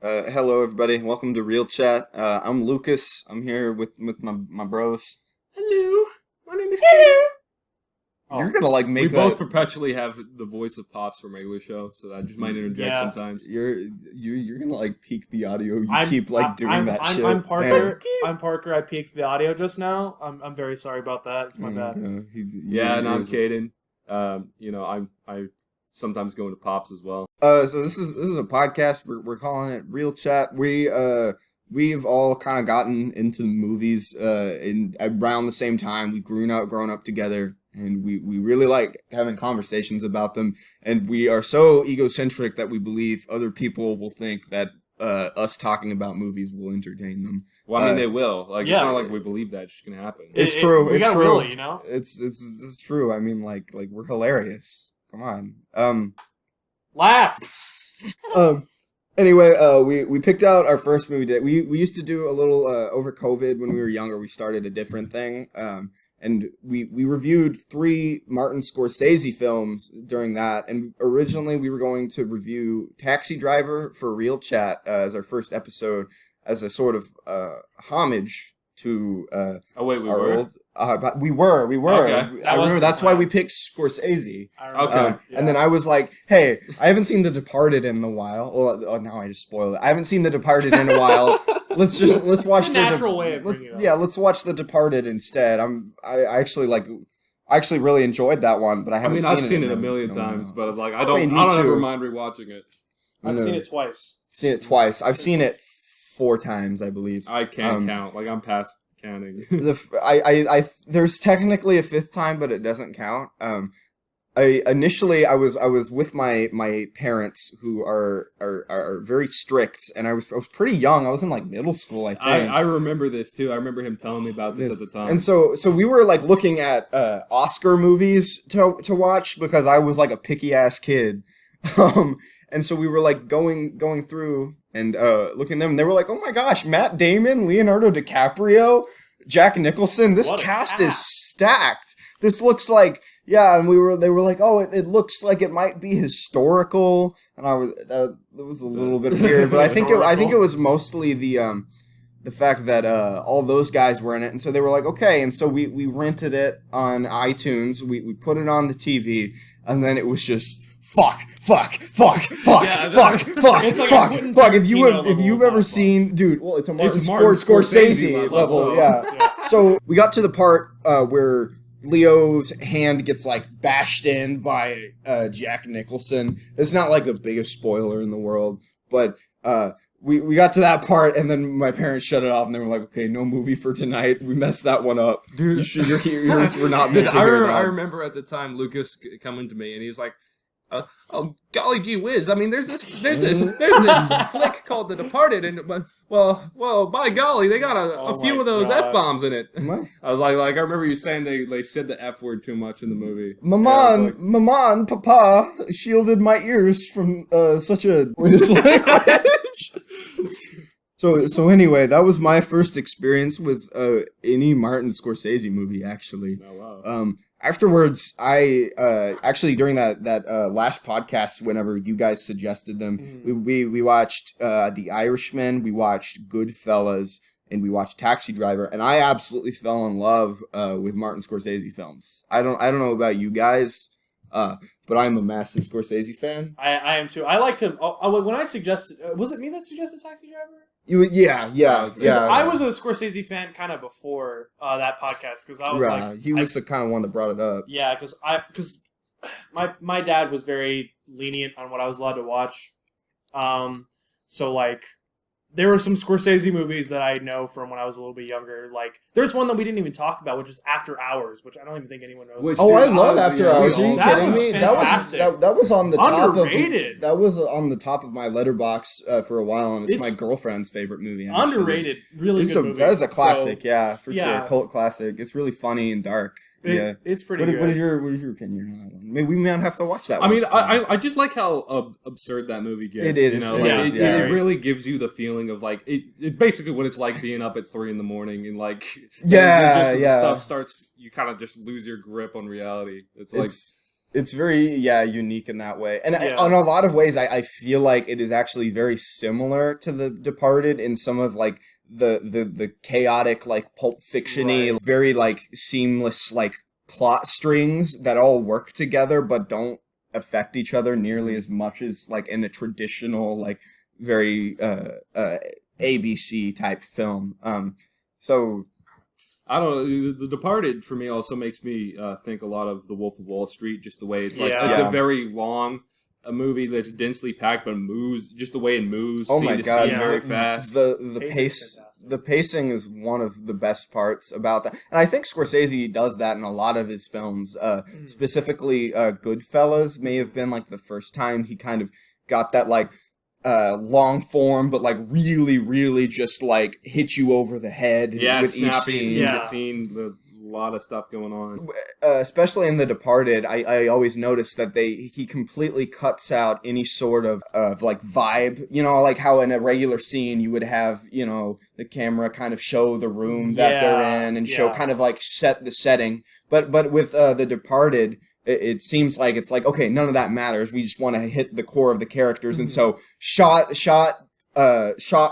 Hello, everybody. Welcome to Real Chat. I'm Lucas. I'm here with my bros. Hello, my name is Kaden. You're gonna like We make both that. perpetually have the voice of Pops from regular show, so I just might interject Yeah. sometimes. You're gonna like peak the audio. You I'm, keep like doing I'm, that I'm, shit. I'm Parker. Damn. I'm Parker. I peaked the audio just now. I'm very sorry about that. It's my bad. Yeah, and I'm yours- Kaden. I sometimes go into Pops as well. So this is a podcast. We're calling it Real Chat. We've all kind of gotten into the movies in around the same time. We've grown up together, and we really like having conversations about them. And we are so egocentric that we believe other people will think that us talking about movies will entertain them. Well, I mean, they will. Like, yeah. it's not like we believe that's just gonna happen. It's true. We It's got true. Willie, you know. It's true. I mean, like we're hilarious. Come on. Laugh. Anyway, we picked out our first movie that we used to do a little over COVID when we were younger. We started a different thing. And we reviewed 3 Martin Scorsese films during that. And originally we were going to review Taxi Driver for Real Chat as our first episode, as a sort of homage to Oh wait, we our were. old. But we were. Okay. I remember the that's why plan. we picked Scorsese. I remember. Okay. And then I was like, "Hey, I haven't seen The Departed in a while." Well, now I just spoiled it. I haven't seen The Departed in a while. Let's watch It's a the natural way of bringing it up. Yeah, let's watch The Departed instead. I actually really enjoyed that one, but I I haven't mean, seen I've seen it a in million while. times, but like, I mean, me I don't ever too. mind rewatching it. I've No. seen it twice. Seen it twice. I've seen it 4 times, I believe. I can't Um, count. Like, I'm past counting. There's technically a 5th time, but it doesn't count. I was with my parents, who are very strict, and I was pretty young. I was in like middle school, I think. I remember this too. I remember him telling me about this at the time. And so we were like looking at Oscar movies to watch, because I was like a picky ass kid. And so we were like going through and looking at them, and they were like, "Oh my gosh, Matt Damon, Leonardo DiCaprio, Jack Nicholson, this What a cast is cast. stacked. This looks like." Yeah, and they were like, "Oh, it looks like it might be historical," and that was a little bit weird, but I think it was mostly the fact that all those guys were in it, and so they were like, "Okay," and so we rented it on iTunes, we put it on the TV, and then it was just fuck. Yeah, it's like a Quentin If Tarantino you've level ever of seen, dude, well, it's a Martin Scorsese Scorsese level, level. yeah. So we got to the part where Leo's hand gets like bashed in by Jack Nicholson. It's not like the biggest spoiler in the world, but we got to that part, and then my parents shut it off, and they were like, "Okay, no movie for tonight. We messed that one up, Dude. Your ears were not meant And to hear that." I remember at the time Lucas coming to me and he's like, "Oh golly gee whiz! I mean, there's this flick called The Departed, and well, by golly, they got a Oh few my of those God. F-bombs in it." What? I was like I remember you saying they said the F word too much in the movie. Mama and Papa shielded my ears from such a language. So anyway, that was my first experience with any Martin Scorsese movie, actually. Oh wow. Afterwards, I actually during that last podcast, whenever you guys suggested them, we watched The Irishman, we watched Goodfellas, and we watched Taxi Driver, and I absolutely fell in love with Martin Scorsese films. I don't know about you guys, but I'm a massive Scorsese fan. I am too. I liked him. When I suggested, was it me that suggested Taxi Driver? Yeah. Because I was a Scorsese fan kind of before that podcast, because I was like, he was the kind of one that brought it up. yeah, because my dad was very lenient on what I was allowed to watch. So like, there were some Scorsese movies that I know from when I was a little bit younger. Like, there's one that we didn't even talk about, which is After Hours, which I don't even think anyone knows. Which- Oh, I Dude, love I- After yeah, Hours. Are you that kidding was me? fantastic. That was on the top Underrated. of that was on the top of my letterbox for a while, and it's my It's girlfriend's favorite movie. Actually. Underrated, really It's good a movie. that is a classic, So, yeah, for yeah. sure, cult classic. It's really funny and dark. Yeah. It's pretty What good. is your opinion on that one? Maybe we might have to watch that I one. mean, I just like how absurd that movie gets. It is, You know, it like, is, it, yeah. it really gives you the feeling of like it's basically what it's like being up at 3 a.m. and like Yeah, just yeah. stuff starts. You kind of just lose your grip on reality. It's like it's It's very, unique in that way. And Yeah. in a lot of ways, I feel like it is actually very similar to The Departed in some of, like, the chaotic, like, Pulp Fiction-y, Right. very, like, seamless, like, plot strings that all work together but don't affect each other nearly as much as, like, in a traditional, like, very, ABC type film. So... I don't know. The Departed for me also makes me think a lot of The Wolf of Wall Street. Just the way it's like Yeah. it's Yeah. a very long a movie that's densely packed, but moves just the way it moves. Oh scene my to god, scene Yeah. very fast. The Pacing's pace fantastic. the pacing is one of the best parts about that. And I think Scorsese does that in a lot of his films. Specifically Goodfellas may have been like the first time he kind of got that like long form but like really just like hit you over the head Yeah, with each snappy scene. scene Yeah. to scene. A lot of stuff going on. Especially in The Departed, I always notice that he completely cuts out any sort of like vibe, like how in a regular scene you would have, the camera kind of show the room that they're in and show Yeah. kind of like set the setting. But with The Departed, it seems like it's like, okay, none of that matters. We just want to hit the core of the characters. And so shot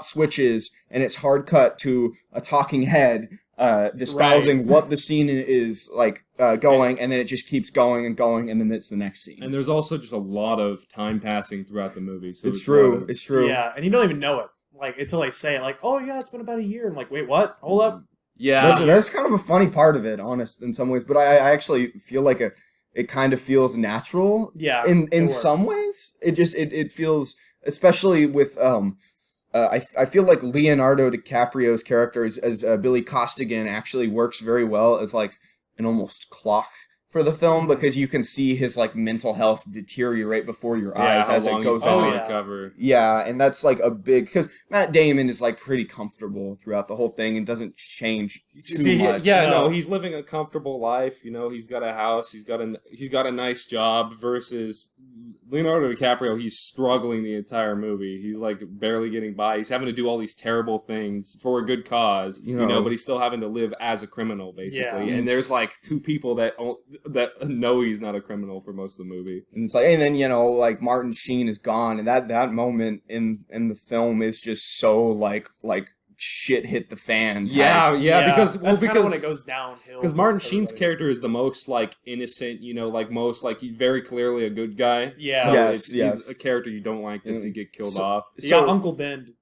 switches and it's hard cut to a talking head espousing what the scene is like going, and then it just keeps going and going, and then it's the next scene. And there's also just a lot of time passing throughout the movie. So It's true. It's true. Yeah, and you don't even know it. Like until they say it, like, "Oh yeah, it's been about a year." I'm like, "Wait, what? Hold up." Yeah. That's kind of a funny part of it, honest, in some ways. But I actually feel like it kind of feels natural. Yeah, In it works. some ways, it feels, especially with I feel like Leonardo DiCaprio's character as Billy Costigan actually works very well as like an almost clock for the film, because you can see his like mental health deteriorate before your eyes how as it long goes he's been on. yeah. recover. Yeah, and that's like a big, because Matt Damon is like pretty comfortable throughout the whole thing and doesn't change too much. No. He's living a comfortable life. He's got a house. He's got a nice job. Versus Leonardo DiCaprio, he's struggling the entire movie. He's like barely getting by. He's having to do all these terrible things for a good cause, but he's still having to live as a criminal basically. Yeah. And there's like two people that know he's not a criminal for most of the movie. And it's like, and then like Martin Sheen is gone, and that moment in the film is just so like shit hit the fan. Yeah, because that's kind of when it goes downhill. Because for Martin Sheen's everybody. character is the most like innocent, most like he's very clearly a good guy. Yeah. so Yes, he's a character you don't like to see get killed off. You got Uncle Ben.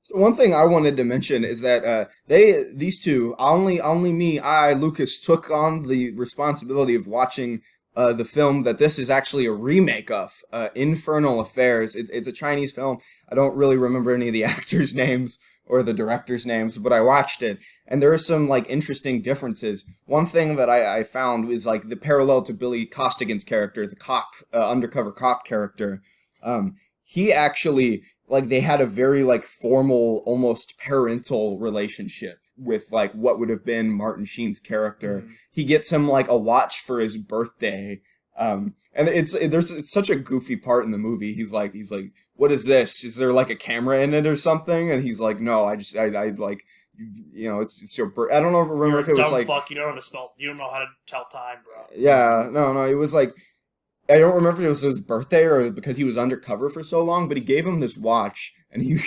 So one thing I wanted to mention is that these two, Lucas, took on the responsibility of watching the film that this is actually a remake of, Infernal Affairs. It's a Chinese film. I don't really remember any of the actors' names or the directors' names, but I watched it, and there are some like interesting differences. One thing that I found was like the parallel to Billy Costigan's character, the cop, undercover cop character. He actually, like, they had a very like formal, almost parental relationship with like what would have been Martin Sheen's character. He gets him like a watch for his birthday. And it's such a goofy part in the movie. He's like, what is this? Is there like a camera in it or something? And he's like, no, I like, it's your birth. I don't know, remember You're if a it was dumb like, fuck. You don't know how to spell. You don't know how to tell time, bro. yeah, no, it was like, I don't remember if it was his birthday or because he was undercover for so long, but he gave him this watch, and he,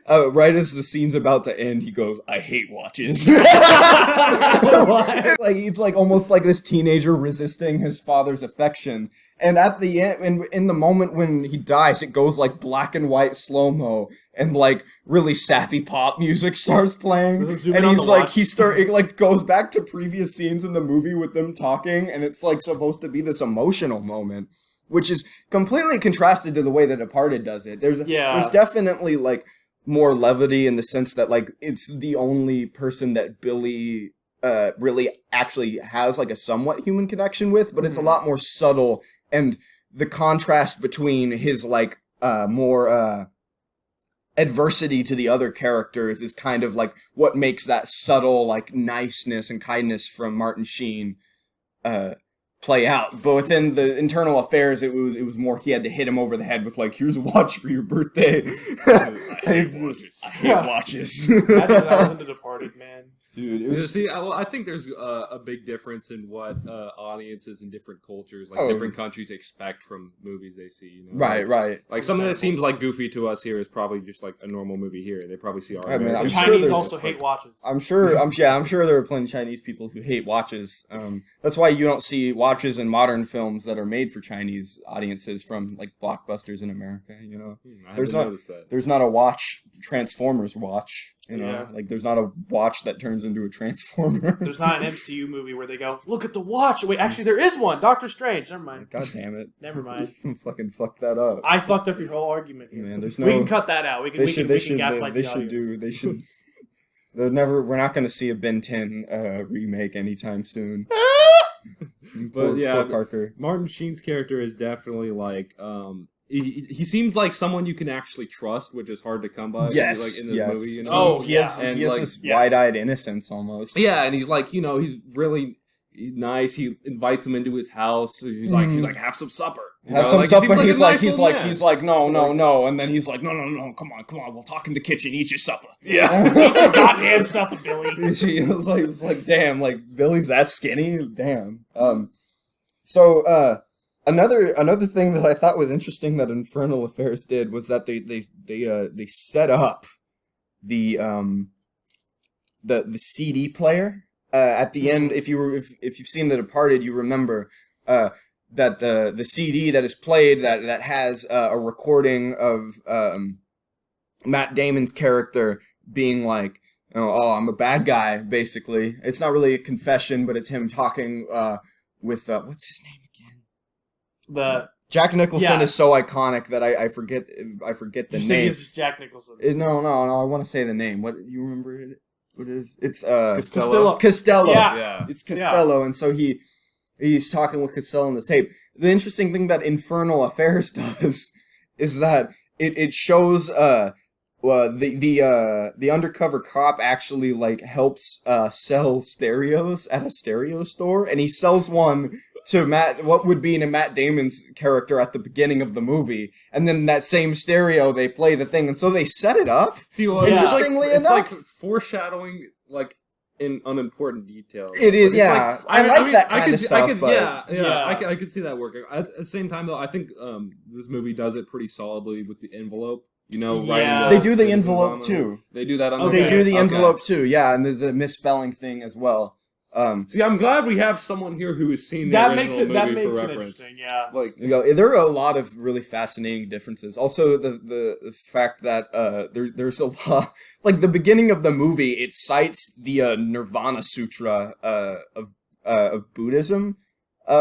right as the scene's about to end, he goes, "I hate watches." What? Like, it's like almost like this teenager resisting his father's affection. And at the end, in the moment when he dies, it goes like black and white slow-mo, and like really sappy pop music starts playing. Does it zoom And in on he's the like, watch? it like goes back to previous scenes in the movie with them talking, and it's like supposed to be this emotional moment, which is completely contrasted to the way that Departed does it. There's definitely like more levity in the sense that like it's the only person that Billy really actually has like a somewhat human connection with, but it's a lot more subtle, and the contrast between his like more adversity to the other characters is kind of like what makes that subtle like niceness and kindness from Martin Sheen play out. But within the internal affairs, it was more he had to hit him over the head with like, here's a watch for your birthday. I hate watches. I hate watches. Imagine that was in The Departed, man. Dude, it was. See, I think there's a big difference in what audiences in different cultures, like Oh. different countries, expect from movies they see. You know? Right, right. Like something that seems like goofy to us here is probably just like a normal movie here. They probably see our. I mean, The I'm sure Chinese there's also just, hate watches. I'm sure there are plenty of Chinese people who hate watches. That's why you don't see watches in modern films that are made for Chinese audiences from like blockbusters in America. You know, I there's haven't not noticed that. there's not a watch Transformers watch. You know, Yeah. like there's not a watch that turns into a transformer. There's not an MCU movie where they go, look at the watch. Wait, actually, there is one. Doctor Strange. Never mind. God damn it! Never mind. Fucking fuck that up. I fucked up your whole argument. Man, there's We no. can cut that out. We can. They We should. can They should. gaslight They the should audience. do. They should. They're never. We're not going to see a Ben 10 remake anytime soon. But yeah, poor Parker. Martin Sheen's character is definitely like he seems like someone you can actually trust, which is hard to come by. Yes, like in this yes. movie, you know. Oh, he yeah. has, And, he has like, this yeah. wide-eyed innocence almost. Yeah, and he's like, you know, he's really nice. He invites him into his house. He's like, have some supper. You Have know? some Like, supper. he seems He's a like, nice he's old like, man. he's like, no, and then he's like, no, come on, we'll talk in the kitchen, eat your supper. Yeah. Eat your goddamn supper, Billy. It was like, damn, like Billy's that skinny, damn. So another thing that I thought was interesting that Infernal Affairs did was that they set up the CD player at the end. If you've seen The Departed, you remember that the CD that is played that has a recording of Matt Damon's character being like, oh, I'm a bad guy. Basically, it's not really a confession, but it's him talking with what's his name again? Jack Nicholson Yeah. is so iconic that I forget the You think name. it's just Jack Nicholson. No. I want to say the name. What you remember it? What it is? It's Costello. Costello. Yeah. Yeah. It's Costello, and so he's talking with Costello on the tape. The interesting thing that Infernal Affairs does is that it shows the undercover cop actually like helps sell stereos at a stereo store, and he sells one to what would be Matt Damon's character at the beginning of the movie, and then that same stereo they play the thing, and so they set it up. See, well, Interestingly it's like enough- foreshadowing, like in unimportant details. It is, But it's yeah. like- I like that I kind could of see- stuff. But Yeah. I could see that working. At the same time, though, I think this movie does it pretty solidly with the envelope. You know, Yeah. writing they do the citizens envelope on them. too. They do that on Okay. They do the Okay. envelope too, yeah, and the misspelling thing as well. See, I'm glad we have someone here who has seen the That original makes it. movie That for makes it reference. interesting. Yeah. Like, There are a lot of really fascinating differences. Also, the fact that there's a lot, like the beginning of the movie, it cites the Nirvana Sutra of Buddhism,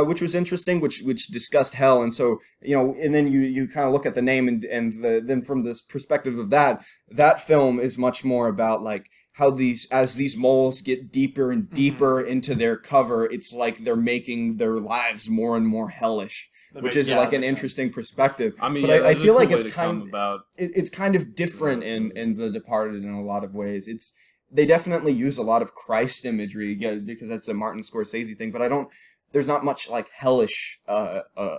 which was interesting, which discussed hell, and so and then you kind of look at the name and then from this perspective of that film is much more about like how as these moles get deeper and deeper into their cover, it's like they're making their lives more and more hellish, which is like an interesting perspective. I mean, but yeah, I that's a feel cool like way it's to come kind about. it's kind of different in The Departed in a lot of ways. They definitely use a lot of Christ imagery, because that's a Martin Scorsese thing, but there's not much like hellish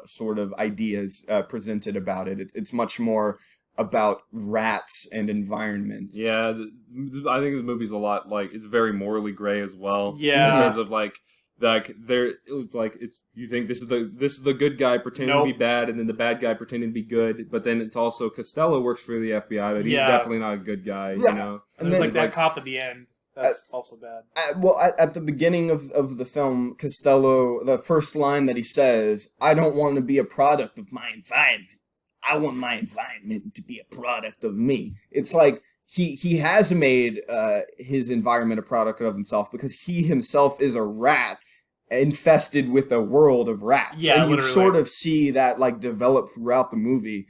sort of ideas presented about it. It's much more about rats and environment. Yeah, I think the movie's a lot like it's very morally gray as well. Yeah. in terms of like it's like you think this is the good guy pretending to be bad, and then the bad guy pretending to be good. But then it's also Costello works for the FBI, but he's definitely not a good guy. Yeah. You know, And there's then like that cop at the end. That's also bad. At the beginning of the film, Costello, the first line that he says, "I don't want to be a product of my environment. I want my environment to be a product of me." It's like he has made his environment a product of himself, because he himself is a rat infested with a world of rats. Yeah, and you literally. sort of see that like develop throughout the movie.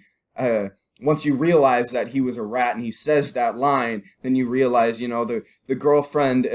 Once you realize that he was a rat and he says that line, then you realize, the girlfriend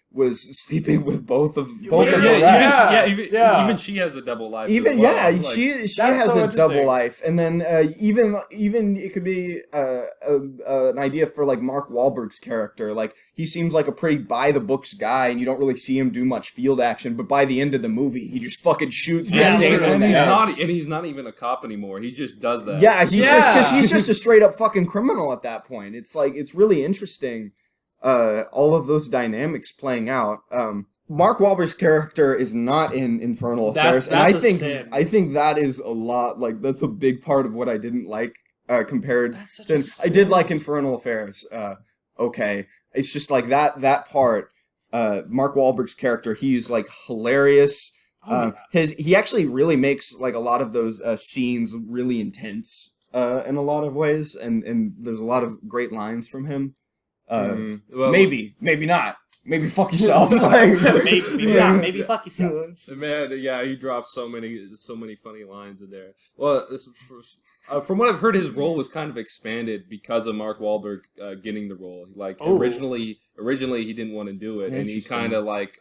was sleeping with both of the rats. Even she has a double life. Even as well. Like, she That's has so a double interesting. life, and then even it could be an idea for like Mark Wahlberg's character. Like he seems like a pretty by the books guy, and you don't really see him do much field action. But by the end of the movie, he just fucking shoots Matt Damon in and the head. he's not even a cop anymore. He just does that. Yeah, he's just a straight up fucking criminal at that point. It's like it's really interesting. all of those dynamics playing out. Mark Wahlberg's character is not in Infernal Affairs, and I think that is a lot. Like that's a big part of what I didn't like compared. That's such to, a sin. I did like Infernal Affairs. Okay, it's just like that part. Mark Wahlberg's character, he's like hilarious. He actually really makes like a lot of those scenes really intense in a lot of ways, and there's a lot of great lines from him. Well, maybe not. Maybe fuck yourself. Like, maybe fuck yourself. Man, yeah, he dropped so many funny lines in there. Well, from what I've heard, his role was kind of expanded because of Mark Wahlberg getting the role. Like originally he didn't want to do it, and he kind of like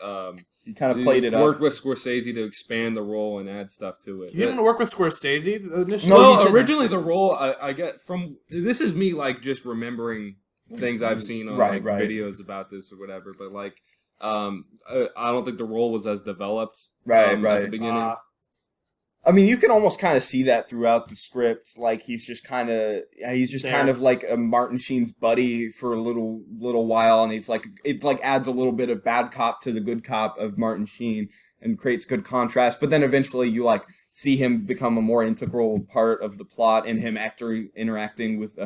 he kind of played it up. Worked with Scorsese to expand the role and add stuff to it. You didn't work with Scorsese initially? No, originally the role I get from this is me like just remembering things I've seen on videos about this or whatever, but like I don't think the role was as developed at the beginning. I mean, you can almost kind of see that throughout the script. Like he's just kind of like a Martin Sheen's buddy for a little while, and it's like adds a little bit of bad cop to the good cop of Martin Sheen and creates good contrast. But then eventually you like see him become a more integral part of the plot and him interacting with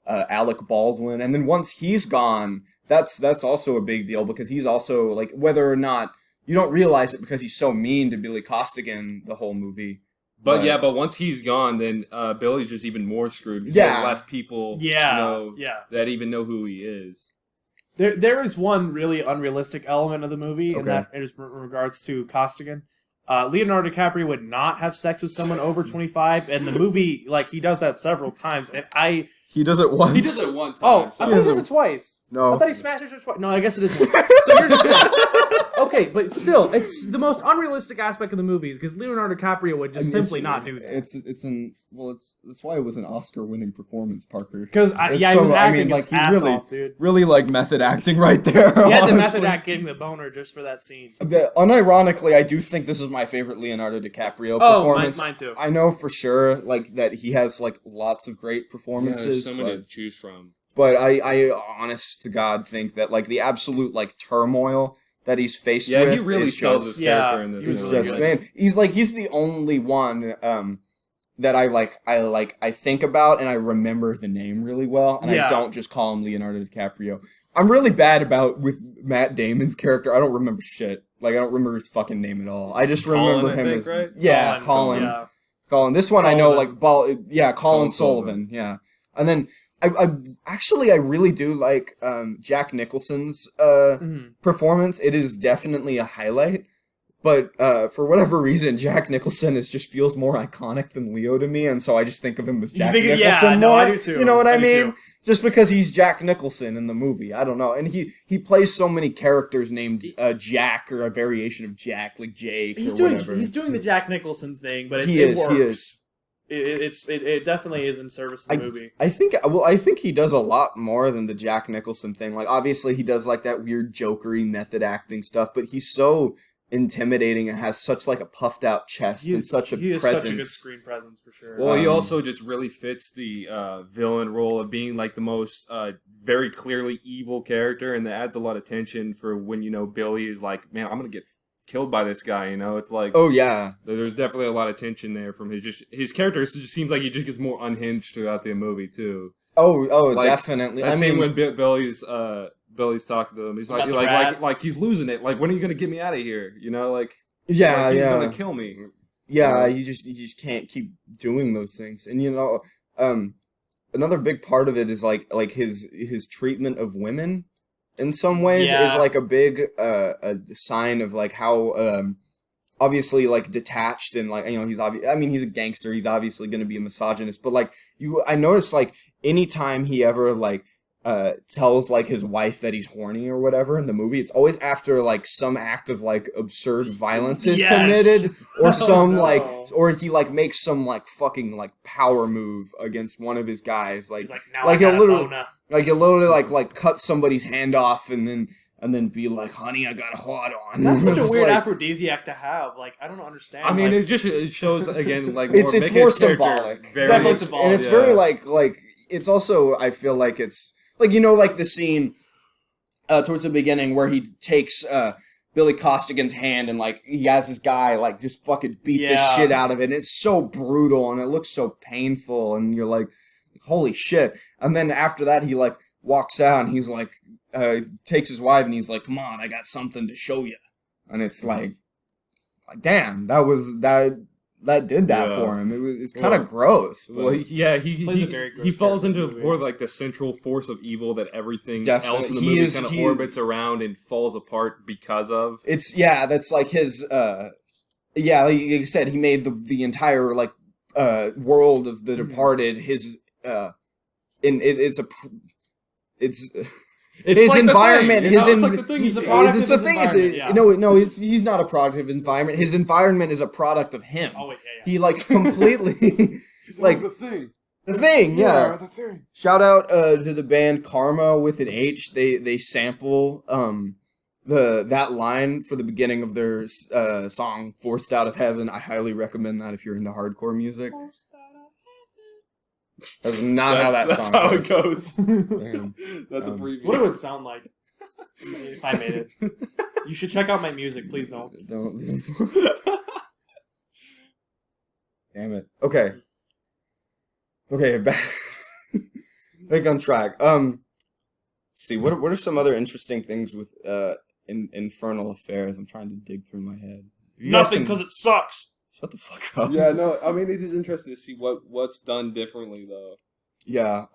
Alec Baldwin, and then once he's gone, that's also a big deal because he's also like whether or not you don't realize it because he's so mean to Billy Costigan the whole movie. But once he's gone, then Billy's just even more screwed. Because there's less people that even know who he is. There is one really unrealistic element of the movie, and that is in regards to Costigan. Leonardo DiCaprio would not have sex with someone over 25, and the movie, like, he does that several times, and He does it once. He does it one time. Oh, I thought he does it twice. No. I thought he smashed her twice. No, I guess it is once. So you're just okay, but still, it's the most unrealistic aspect of the movie because Leonardo DiCaprio would just simply not do that. That's why it was an Oscar-winning performance, Parker. Because he was acting his ass off, dude. Really like method acting right there. He had the method act getting the boner just for that scene. Unironically, I do think this is my favorite Leonardo DiCaprio performance. Mine too. I know for sure, like that he has like lots of great performances. Yeah, there's so many to choose from. But I honest to God think that like the absolute like turmoil that he's faced with. Yeah, he really sells his character in this movie. Man, he's the only one that I think about and I remember the name really well, and I don't just call him Leonardo DiCaprio. I'm really bad about with Matt Damon's character. I don't remember shit. Like I don't remember his fucking name at all. I just remember him as right? Colin. Yeah. Colin. This one Sullivan. I know like Colin Sullivan. Yeah, and then. I really do like Jack Nicholson's performance. It is definitely a highlight, but for whatever reason, Jack Nicholson just feels more iconic than Leo to me, and so I just think of him as Jack Nicholson. Yeah, no, I do too. You know what I mean? Too. Just because he's Jack Nicholson in the movie, I don't know, and he plays so many characters named Jack or a variation of Jack, like Jake. He's doing the Jack Nicholson thing, but it works. He is. It definitely is in service of the movie. I think he does a lot more than the Jack Nicholson thing. Like obviously he does like that weird jokery method acting stuff, but he's so intimidating and has such like a puffed out chest and such a presence. Such a good screen presence for sure. Well, he also just really fits the villain role of being like the most very clearly evil character, and that adds a lot of tension for when Billy is like, man, I'm gonna get killed by this guy, it's like there's definitely a lot of tension there from his character. It just seems like he just gets more unhinged throughout the movie too. Like, definitely. I mean, when Billy's talking to him, he's like he's losing it. Like, when are you gonna get me out of here? He's gonna kill me. Yeah, you just can't keep doing those things. And another big part of it is like his treatment of women. In some ways, is like a big a sign of like how obviously like detached and like he's he's a gangster. He's obviously going to be a misogynist, but like I noticed like anytime he ever like tells like his wife that he's horny or whatever in the movie, it's always after like some act of like absurd violence is committed or or he like makes some like fucking like power move against one of his guys. Like, he's like, now I got a boner. Like he'll literally like cut somebody's hand off and then be like, honey, I got a hot on. That's such a weird aphrodisiac to have. Like, I don't understand. I mean, it shows again like it's more symbolic. Definitely symbolic. And it's very like it's also I feel like it's like like the scene towards the beginning where he takes Billy Costigan's hand and like he has this guy like just fucking beat the shit out of it. And it's so brutal and it looks so painful and you're like, holy shit. And then after that he like walks out and he's like takes his wife and he's like, come on, I got something to show you. And it's like damn, that did that for him. It's kind of gross. Well, yeah, he falls into movie. more like the central force of evil that everything Definitely. else in the movie kind of orbits around and falls apart because of. That's like his like you said, he made the entire like world of the Departed his it's his like environment. It's like the thing. He's a product of his environment. No, he's not a product of his environment. His environment is a product of him. Oh wait, yeah. He like completely like the thing. The thing, yeah. The thing. Shout out to the band Karma with an H. They sample that line for the beginning of their song "Forced Out of Heaven." I highly recommend that if you're into hardcore music. That's not how that song goes. That's how it goes. That's a brief. That's what it would sound like if I made it. You should check out my music, please don't. Damn it. Okay, back on track. Let's see, what are some other interesting things with Infernal Affairs? I'm trying to dig through my head. Nothing, because it sucks. Shut the fuck up. Yeah, no, I mean, it is interesting to see what's done differently, though. Yeah.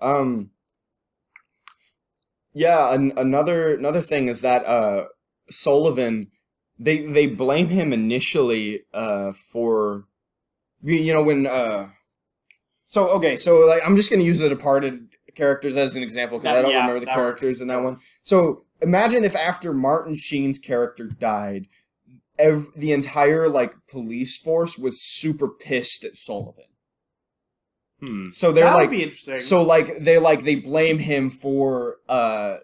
Yeah, another thing is that Sullivan, they blame him initially for, when so like I'm just gonna use the Departed characters as an example because I don't remember the characters in that one. So imagine if after Martin Sheen's character died, the entire like police force was super pissed at Sullivan. So they're that like, would be interesting. So they blame him for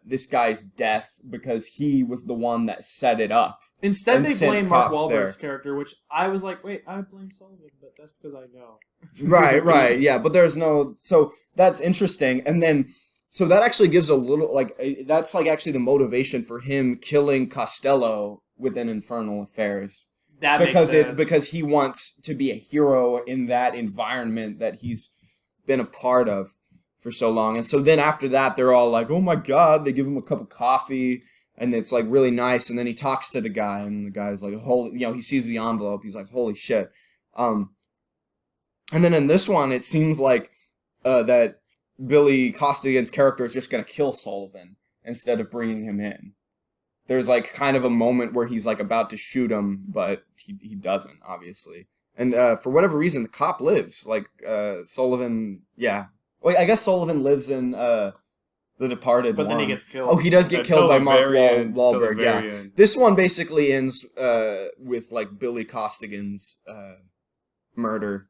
this guy's death because he was the one that set it up. Instead, they blame Mark cops Wahlberg's there. character, which I was like, wait, I would blame Sullivan, but that's because I know. Right, yeah, but there's no. So that's interesting, and then so that actually gives a little like that's like actually the motivation for him killing Costello within Infernal Affairs. That makes sense. Because he wants to be a hero in that environment that he's been a part of for so long. And so then after that, they're all like, oh my God, they give him a cup of coffee and it's like really nice. And then he talks to the guy and the guy's like, he sees the envelope. He's like, holy shit. And then in this one, it seems like that Billy Costigan's character is just going to kill Sullivan instead of bringing him in. There's like kind of a moment where he's like about to shoot him, but he doesn't, obviously. And for whatever reason, the cop lives. Like Sullivan, yeah. Well, I guess Sullivan lives in The Departed. But then he gets killed. Oh, he does get killed by Mark Wahlberg. Yeah. End. This one basically ends with like Billy Costigan's murder.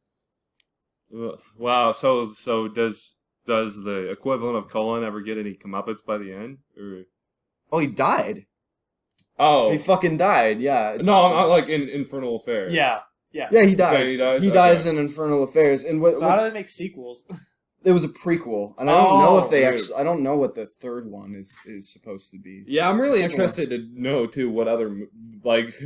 Wow. So does the equivalent of Cullen ever get any comeuppance by the end? Or... Oh, he died. Oh, he fucking died. Yeah. No, I'm not like in Infernal Affairs. Yeah, he dies. He dies in Infernal Affairs. And so how do they make sequels? It was a prequel, and I don't know if they actually. I don't know what the third one is supposed to be. Yeah, I'm really interested to know too what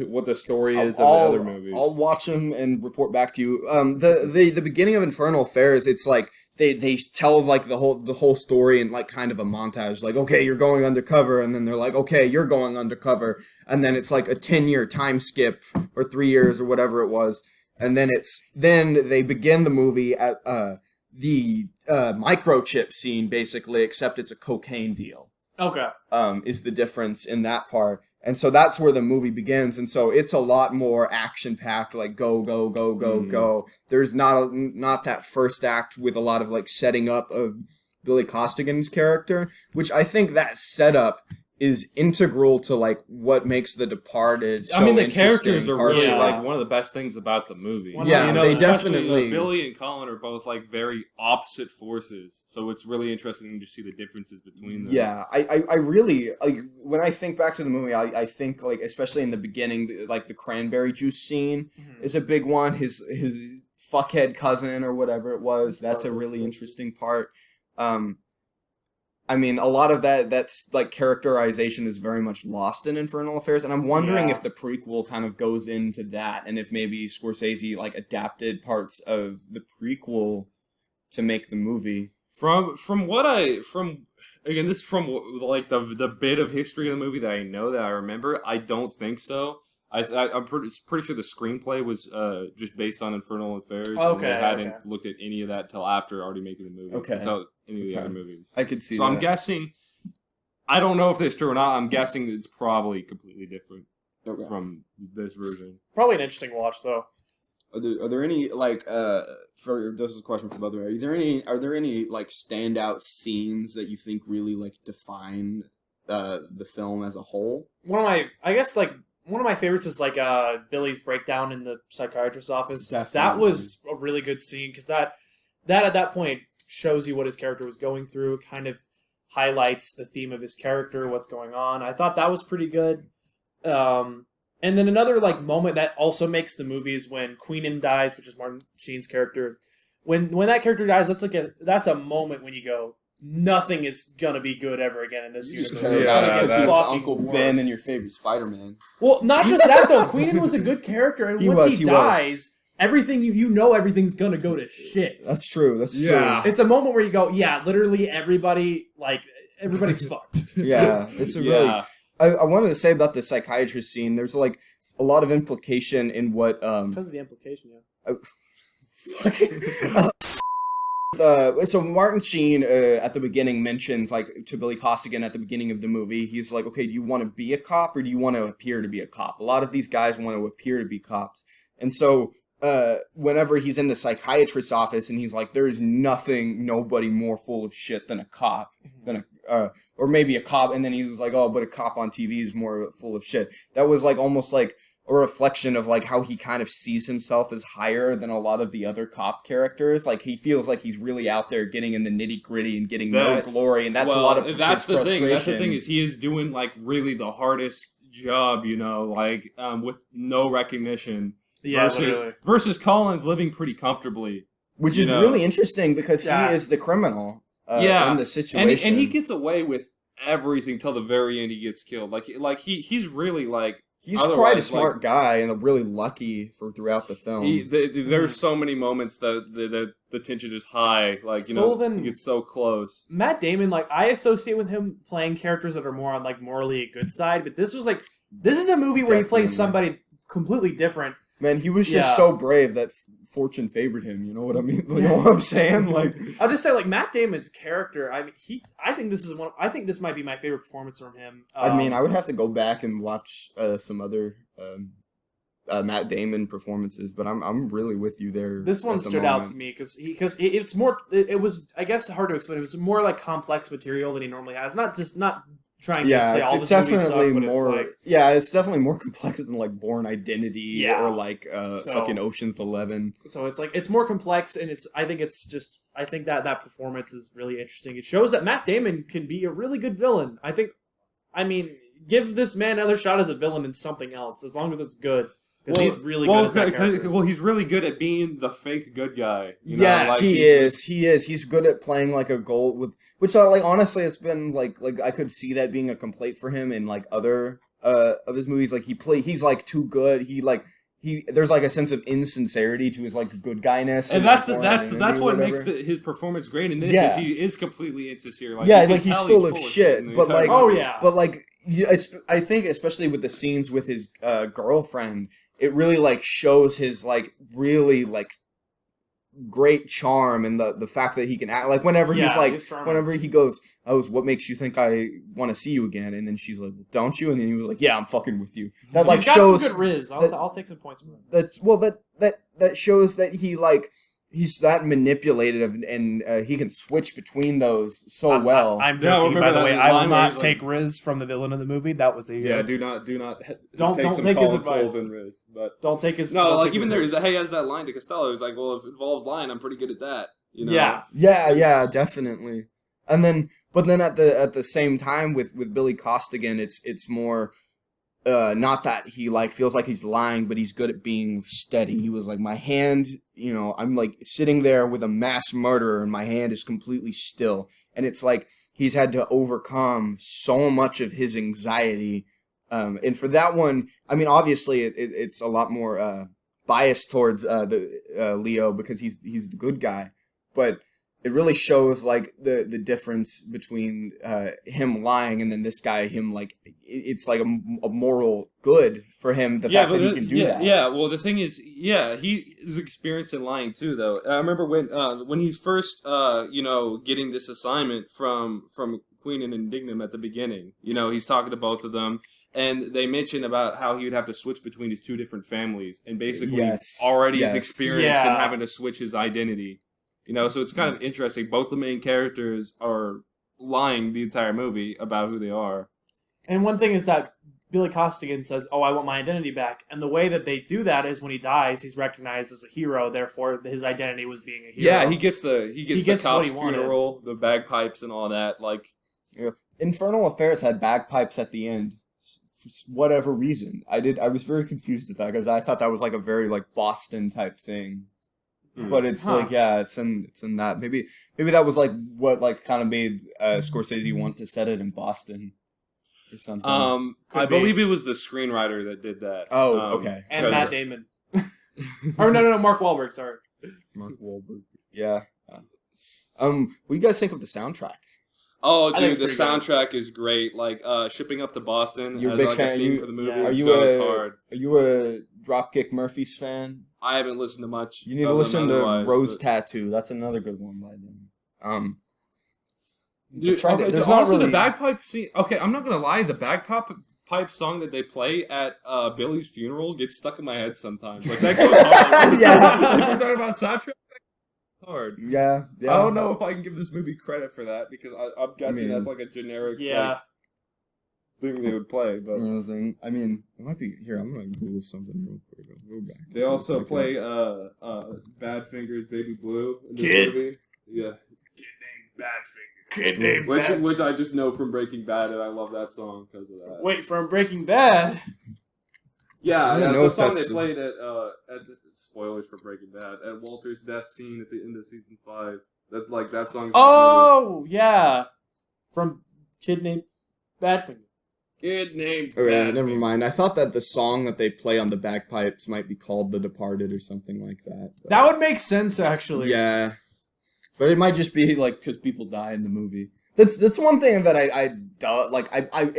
what the story is of the other movies. I'll watch them and report back to you. The beginning of Infernal Affairs, it's like they tell like the whole story in like kind of a montage. Like, okay, you're going undercover, and then they're like, okay, you're going undercover, and then it's like a 10-year time skip or 3 years or whatever it was, and then they begin the movie at the microchip scene, basically, except it's a cocaine deal. Okay. Is the difference in that part. And so that's where the movie begins. And so it's a lot more action-packed, like go, go, go, go, go. There's not that first act with a lot of like setting up of Billy Costigan's character, which I think that setup is integral to like what makes The Departed so the characters are really Yeah. like one of the best things about the movie. Yeah, they especially, definitely Billy and Colin are both like very opposite forces, so it's really interesting to see the differences between them. Yeah, I really like when I think back to the movie. I think like especially in the beginning, like the cranberry juice scene is a big one. His fuckhead cousin or whatever it was. That's a really interesting part. I mean, a lot of that's like characterization is very much lost in Infernal Affairs, and I'm wondering Yeah. if the prequel kind of goes into that, and if maybe Scorsese like adapted parts of the prequel to make the movie. From again, this is from like the bit of history of the movie that I know that I remember. I don't think so. I'm pretty sure the screenplay was just based on Infernal Affairs. Okay, and they hadn't okay. looked at any of that till after already making the movie. Okay. Until any of the Okay. other movies. I could see So that. I'm guessing. I don't know if this is true or not. I'm guessing it's probably completely different Okay. from this version. Probably an interesting watch though. Are there any like for this is a question for both of you. Are there any like standout scenes that you think really like define the film as a whole? One of my favorites is like Billy's breakdown in the psychiatrist's office. That Definitely. was a really good scene because that at that point shows you what his character was going through. It kind of highlights the theme of his character, what's going on. I thought that was pretty good. And then another like moment that also makes the movie is when Queenan dies, which is Martin Sheen's character. When that character dies, that's a moment when you go, nothing is gonna be good ever again in this universe. Because It's gonna get that's fucking Uncle worse. Ben and your favorite Spider-Man. Well, not just that though. Queenan was a good character, and once he dies, everything everything's gonna go to shit. That's true. That's Yeah. It's a moment where you go, yeah, literally everybody's fucked. true. Yeah, it's a really. Yeah. I wanted to say about the psychiatrist scene. There's like a lot of implication in what Because of the implication, yeah. So Martin Sheen at the beginning mentions like to Billy Costigan at the beginning of the movie, he's like, okay, do you want to be a cop or do you want to appear to be a cop? A lot of these guys want to appear to be cops. And so whenever he's in the psychiatrist's office and he's like, there is nobody more full of shit than a cop, than or maybe a cop. And then he was like, oh, but a cop on TV is more full of shit. That was like almost like a reflection of like how he kind of sees himself as higher than a lot of the other cop characters. Like he feels like he's really out there getting in the nitty gritty and getting no glory, and that's a lot of that's the thing. That's the frustration. thing is he is doing like really the hardest job, like with no recognition. Yeah, versus versus Collins living pretty comfortably, Which is really interesting because he is the criminal in the situation, and he gets away with everything till the very end. He gets killed. Like he's really like. He's quite a smart guy and really lucky for throughout the film. There's so many moments that the tension is high. Like, Sullivan, he gets so close. Matt Damon, like, I associate with him playing characters that are more on, like, morally a good side, but this is a movie where he plays somebody completely different. Man, he was just so brave that fortune favored him. You know what I mean? You know what I'm saying? Like, I'll just say, like, Matt Damon's character. I mean, I think this might be my favorite performance from him. I mean, I would have to go back and watch some other Matt Damon performances, but I'm really with you there. This one stood out to me because it's more. It was, I guess, hard to explain. It was more like complex material than he normally has. Not trying to say all it's the movies suck, definitely but more. it's like, It's definitely more complex than like Born Identity or like fucking Ocean's 11. So it's like it's more complex, and I think that performance is really interesting. It shows that Matt Damon can be a really good villain. Give this man another shot as a villain in something else, as long as it's good. Because he's really good at that character. Well, he's really good at being the fake good guy. He is. He's good at playing like a goal with, which like honestly, it's been like I could see that being a complaint for him in like other of his movies. Like he's like too good. There's like a sense of insincerity to his like good guyness, and that's what makes his performance great. In this is he is completely insincere. Like, he's full of shit. But like, but like, I think especially with the scenes with his girlfriend, it really like shows his like really like great charm and the fact that he can act like whenever whenever he goes, what makes you think I want to see you again? And then she's like, don't you? And then he was like, yeah, I'm fucking with you. That like shows some good riz. I'll take some points from him. That shows that he's that manipulative and he can switch between those so well. I'm joking, by the way. I will not take Riz from the villain of the the movie. That was a do not don't take his advice. Riz, but don't take his even there he has that line to Costello. He's like, well, if it involves lying, I'm pretty good at that. Yeah, definitely. And then, but then at the same time with Billy Costigan, it's more. Not that he like feels like he's lying, but he's good at being steady. He was like, my hand, I'm like sitting there with a mass murderer and my hand is completely still. And it's like, he's had to overcome so much of his anxiety. And for that one, I mean, obviously it's a lot more biased towards Leo because he's the good guy, but it really shows like the difference between him lying and then this guy, him like it's like a moral good for him. The fact that he can do that. Yeah, well, the thing is, he is experienced in lying too, though. I remember when he's first, getting this assignment from Queen and Indignum at the beginning. He's talking to both of them, and they mention about how he would have to switch between his two different families, and basically already is experienced in having to switch his identity. So it's kind of interesting. Both the main characters are lying the entire movie about who they are. And one thing is that Billy Costigan says, "Oh, I want my identity back," and the way that they do that is when he dies, he's recognized as a hero. Therefore, his identity was being a hero. Yeah, he gets the cop's funeral, the bagpipes, and all that. Like, Infernal Affairs had bagpipes at the end. For whatever reason, I was very confused at that because I thought that was like a very like Boston type thing. But it's like, it's in that. Maybe that was like what like kind of made Scorsese want to set it in Boston or something. I believe it was the screenwriter that did that. Oh, okay. And Matt Damon. Or no, Mark Wahlberg. Sorry, Mark Wahlberg. Yeah. What do you guys think of the soundtrack? Oh, dude, the soundtrack is great. Like, Shipping Up to Boston You're a as big like fan. a theme for the movie. Are you a Dropkick Murphys fan? I haven't listened to much. You need to listen to Rose Tattoo. That's another good one by them. Dude, there's not really the bagpipe scene. Okay, I'm not gonna lie. The bagpipe song that they play at Billy's funeral gets stuck in my head sometimes. Like that goes hard. Yeah. If we're talking about soundtrack, hard. Yeah. I don't know if I can give this movie credit for that because I'm guessing that's like a generic thing they would play. But I mean, it might be here. I'm gonna Google something real quick. I'll go back. They also play Badfinger's Baby Blue in this movie. Yeah. Kid named Badfinger. Which I just know from Breaking Bad, and I love that song because of that. Wait, from Breaking Bad? Yeah, that's the song they played at spoilers for Breaking Bad, at Walter's death scene at the end of season 5. That song. Oh, yeah, from Kid Named Badfinger. Kid named. Okay, never mind. I thought that the song that they play on the bagpipes might be called "The Departed" or something like that. But, that would make sense, actually. Yeah, but it might just be like because people die in the movie. That's one thing that I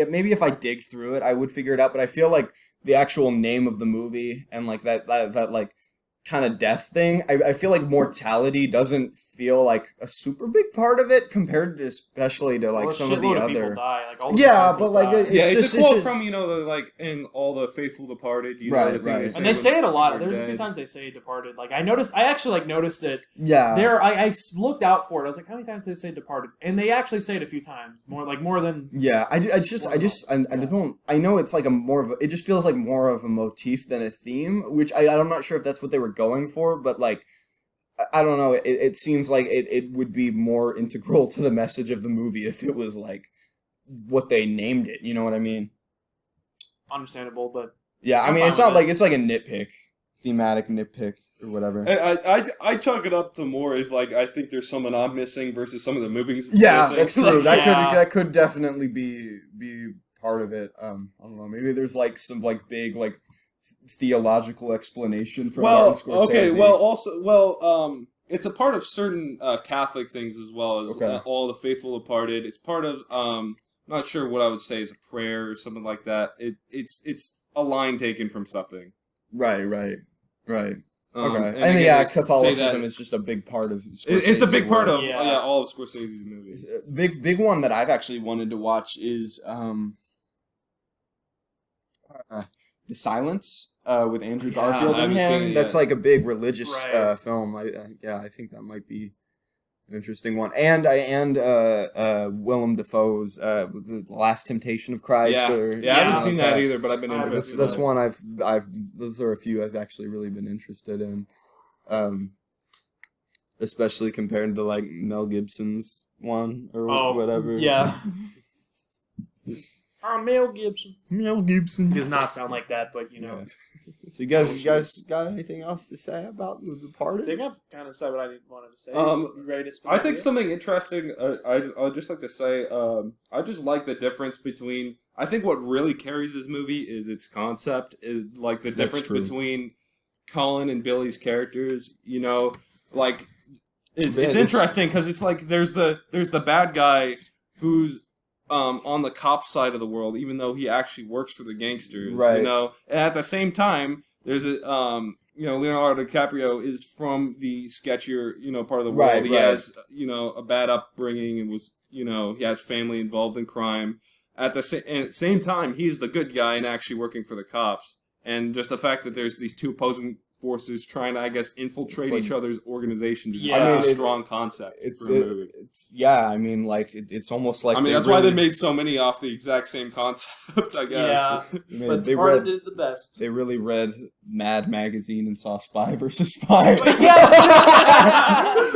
maybe if I dig through it, I would figure it out. But I feel like the actual name of the movie and like that like kind of death thing, I feel like mortality doesn't feel like a super big part of it compared to especially to like some of the other people die. Like, all but like it's a quote from like in all the Faithful Departed, right. And they say it a lot. There's a few times they say Departed. Like I actually noticed it. Yeah. I looked out for it. I was like, how many times did they say Departed? And they actually say it a few times. More than. Yeah, I know it's like it just feels like more of a motif than a theme, which I'm not sure if that's what they were going for, but like I don't know, it seems like it would be more integral to the message of the movie if it was like what they named it, you know what I mean? Understandable, but yeah, I mean it's not like it's like a nitpick, thematic nitpick or whatever. I chalk it up to more as like I think there's something I'm missing versus some of the movies. Yeah, missing. that's true. That could definitely be part of it. I don't know. Maybe there's like some like big like theological explanation for Martin Scorsese. It's a part of certain Catholic things as well as all the Faithful Departed. It's part of I'm not sure what I would say is a prayer or something like that. It's a line taken from something. Right. Okay, and Catholicism is just a big part of Scorsese's it's a big part work. of all of Scorsese's movies. Big one that I've actually wanted to watch is The Silence with Andrew Garfield in him. That's like a big religious film. I think that might be an interesting one. And Willem Dafoe's The Last Temptation of Christ. I haven't seen that either, but I've been interested. That's one those are a few I've actually really been interested in, especially compared to like Mel Gibson's one or whatever. Yeah. Mel Gibson. Mel Gibson Does not sound like that, but you know. So you guys got anything else to say about The I Departed? think I've kind of said what I wanted to say. Um, You ready to spin I the think wheel? something interesting. I'd just like to say. I just like the difference between. I think what really carries this movie is its concept. Is like the That's difference true. between Cullen and Billy's characters. You know, like it's Man, interesting because it's like there's the bad guy who's on the cop side of the world, even though he actually works for the gangsters. Right. You know, and at the same time, there's a Leonardo DiCaprio is from the sketchier, part of the world. Right, He right. has, a bad upbringing and was, he has family involved in crime. At the same time, he's the good guy and actually working for the cops. And just the fact that there's these two opposing forces trying to, I guess, infiltrate It's like- each other's organizations is Yeah. such I a mean, strong concept It's for a movie. I mean, like it's almost like That's why they made so many off the exact same concept, I guess. Yeah, but they Departed read did the best. they really read Mad Magazine and saw Spy versus Spy. Yeah.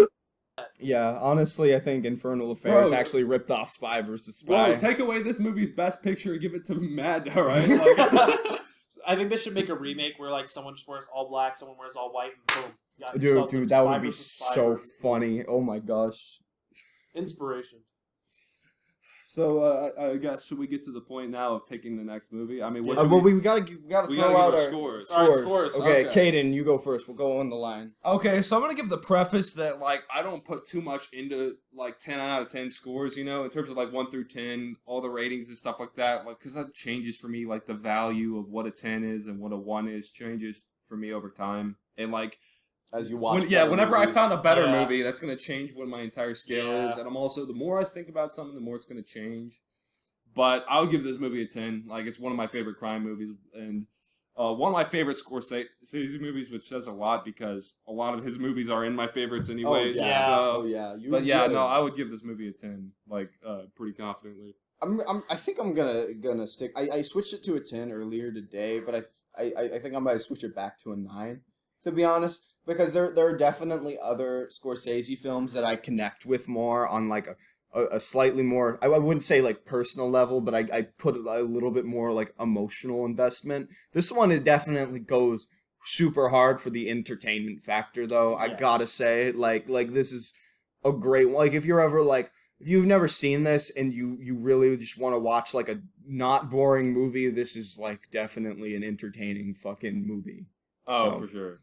Yeah, honestly, I think Infernal Affairs Bro. actually ripped off Spy versus Spy. Bro, take away this movie's best picture and give it to Mad, alright? Like, I think they should make a remake where like someone just wears all black, someone wears all white, and boom. you got Dude, yourself a that Spy would be versus Spy so movie. funny. Oh my gosh. Inspiration. so, I guess, should we get to the point now of picking the next movie? I mean, what Well, should we gotta we throw gotta out give our our scores. All right, scores. Okay, Okay. Kaden, you go first. We'll go on the line. Okay, so I'm gonna give the preface that like I don't put too much into like 10 out of 10 scores, in terms of like 1 through 10, all the ratings and stuff like that, like because that changes for me. Like the value of what a 10 is and what a 1 is changes for me over time, and like As you watch. whenever I found a better Yeah. movie, that's gonna change what my entire scale Yeah. is, and I'm also the more I think about something, the more it's gonna change. But I'll give this movie a 10. Like it's one of my favorite crime movies, and one of my favorite Scorsese movies, which says a lot because a lot of his movies are in my favorites anyways. yeah. So, yeah. but yeah, no, I would give this movie a 10, like pretty confidently. I think I'm gonna stick. I switched it to a 10 earlier today, but I think I'm gonna switch it back to a 9. To be honest, because there are definitely other Scorsese films that I connect with more on like a slightly more, I wouldn't say like personal level, but I put a little bit more like emotional investment. This one, it definitely goes super hard for the entertainment factor though. I Yes. gotta say, like this is a great one. Like if you're ever like, if you've never seen this and you really just want to watch like a not boring movie, this is like definitely an entertaining fucking movie. Oh, So- for sure.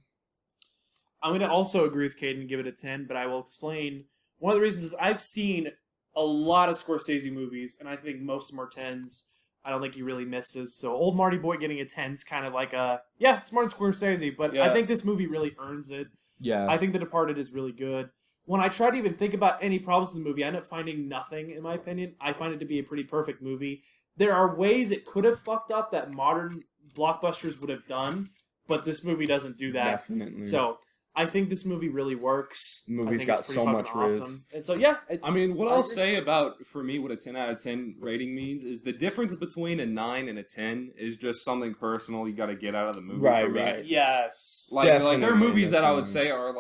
I'm going to also agree with Caden and give it a 10, but I will explain. One of the reasons is I've seen a lot of Scorsese movies, and I think most of them are 10s. I don't think he really misses. So Old Marty Boy getting a 10 is kind of like it's Martin Scorsese, but I Yeah. think this movie really earns it. Yeah. I think The Departed is really good. When I try to even think about any problems in the movie, I end up finding nothing, in my opinion. I find it to be a pretty perfect movie. There are ways it could have fucked up that modern blockbusters would have done, but this movie doesn't do that. Definitely. So I think this movie really works. The movie's I think got it's pretty so fucking much riz. awesome. And so yeah, I mean, what I I'll agree. say about, for me, what a 10 out of 10 rating means is the difference between a 9 and a 10 is just something personal you got to get out of the movie. Right, for me. right. yes. Like there are Definitely, movies that I would definitely. say are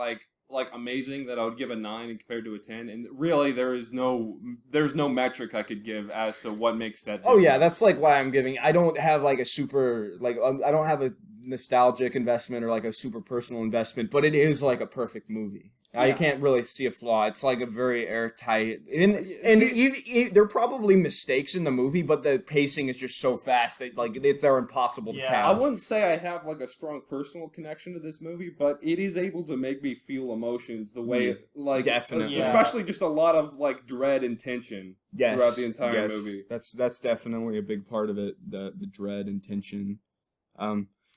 like amazing that I would give a 9 compared to a 10, and really there's no metric I could give as to what makes that. Oh yeah, difference. that's like why I'm giving. I don't have like a super like I don't have a nostalgic investment or like a super personal investment, but it is like a perfect movie. I Yeah. can't really see a flaw. It's like a very airtight, and there are probably mistakes in the movie, but the pacing is just so fast that like they're impossible to Yeah. catch. I wouldn't say I have like a strong personal connection to this movie, but it is able to make me feel emotions the way like Definitely. especially just a lot of like dread and tension Yes, throughout the entire yes. movie. That's definitely a big part of it. The dread and tension.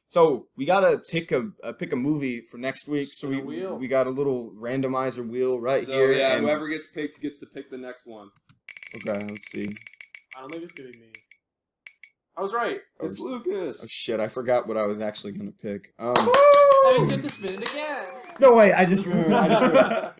So we gotta pick a movie for next week. So Spin a wheel. we got a little randomizer wheel right So here. yeah, and- whoever gets picked gets to pick the next one. Okay, let's see. I don't think it's gonna be me. I was right. It's Lucas. Oh shit! I forgot what I was actually gonna pick. That means you have to spin it again. No wait, I just remembered. I've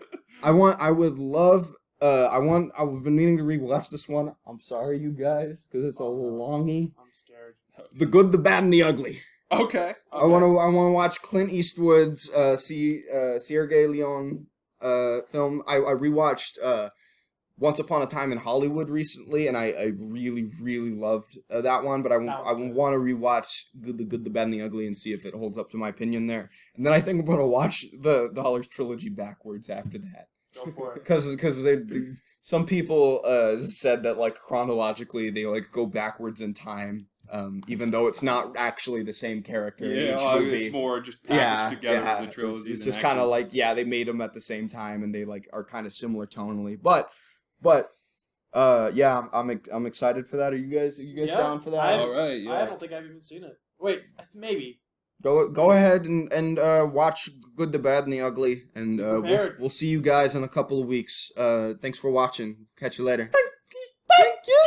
been meaning to rewatch this one. I'm sorry, you guys, because it's a longy. I'm scared. The Good, the Bad, and the Ugly. Okay. I want to watch Clint Eastwood's Sergei Leone film. I rewatched Once Upon a Time in Hollywood recently, and I really, really loved that one. But I want to rewatch the Good, the Bad, and the Ugly and see if it holds up to my opinion there. And then I think I'm going to watch the Dollars trilogy backwards after that. Go for it. Because some people said that like chronologically they like go backwards in time, even though it's not actually the same character in each movie. It's more just packaged together as a trilogy. It's just kind of like they made them at the same time and they like are kind of similar tonally. But I'm excited for that. Are you guys down for that? All right, yeah. I don't think I've even seen it. Wait, maybe. Go ahead and watch Good, the Bad, and the Ugly, and we'll see you guys in a couple of weeks. Thanks for watching. Catch you later. Thank you.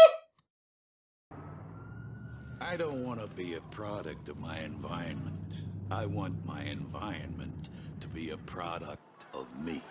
I don't want to be a product of my environment. I want my environment to be a product of me.